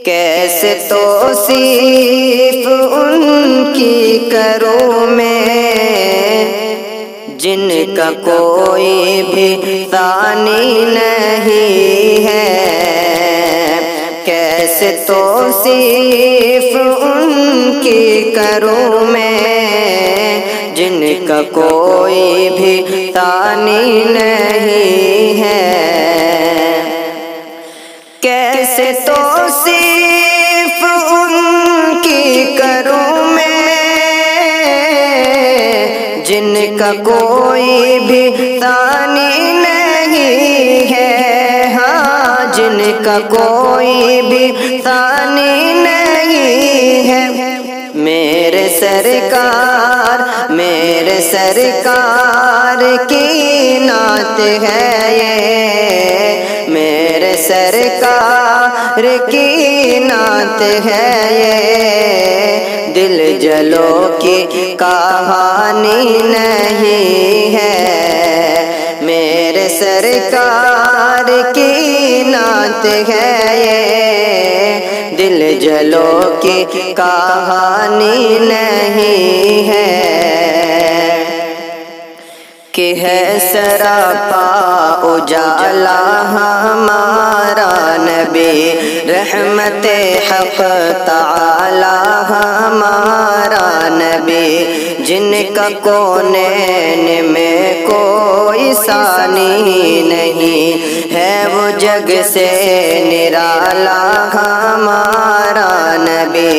کیسے توصیف ان کی کروں میں جن کا کوئی بھی ثانی نہیں ہے، کیسے توصیف ان کی کروں میں جن کا کوئی بھی ثانی نہیں ہے، کیسے توصیف ان کی کروں میں جن کا کوئی بھی ثانی نہیں ہے، ہاں جن کا کوئی بھی ثانی نہیں ہے۔ میرے سرکار کی نعت ہے یہ، میرے سرکار کی نعت ہے یہ، دل جلو کی کہانی نہیں ہے، میرے سرکار کی نعت ہے یہ، دل جلو کی کہانی نہیں ہے، کہ ہے سراپا اجالا ہمارا نبی، رحمت حق تعالی ہمارا نبی، جن کا کونین میں کوئی ثانی نہیں ہے، وہ جگ سے نرالا ہمارا نبی،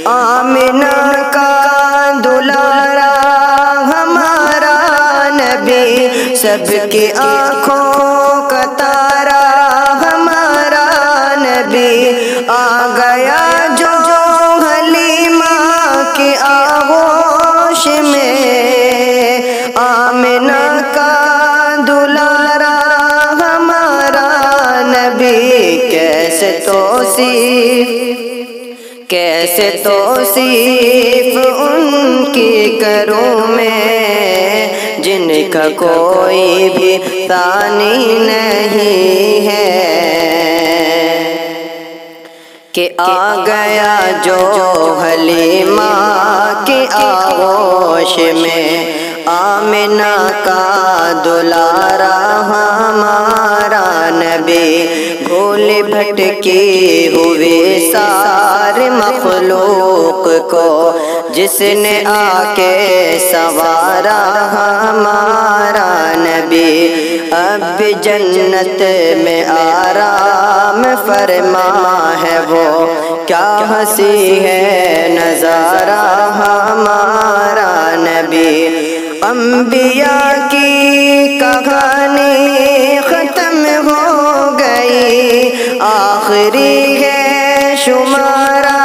آمنہ کا دلارا ہمارا نبی، سب کی آنکھوں کا تارا ہمارا نبی، آ گیا جو حلیمہ کی آغوش میں، آمنہ کا دلارا ہمارا نبی، کیسے توصیف ان کی کروں میں جن کا کوئی بھی ثانی نہیں ہے، کہ آ گیا جو حلیمہ کی آغوش میں، آمنہ کا دلارا ہمارا نبی، بھول بھٹکی ہوئی سارے مخلوق کو جس نے آ کے سنوارا ہمارا نبی، اب جنت میں آرام فرما ہے وہ، کیا ہنسی ہے نظارہ ہمارا نبی، انبیاء کی کہانی ختم ہو گئی، آخری ہے شمارہ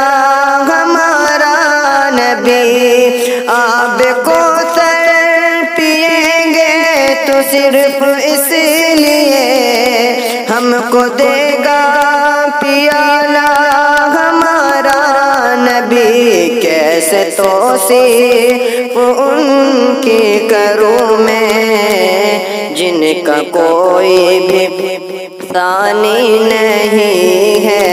ہمارا نبی، آب کوثر پیئیں گے تو صرف اس لیے ہم کو دے گا پیالہ ہمارا نبی، کیسے توصیف ان کی کروں میں جن کا کوئی بھی ثانی نہیں ہے،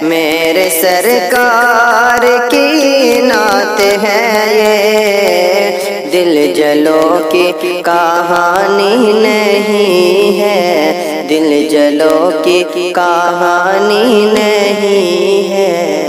میرے سرکار کی نعت ہے یہ، دل جلو کی کہانی نہیں ہے، دل جلو کی کہانی نہیں ہے۔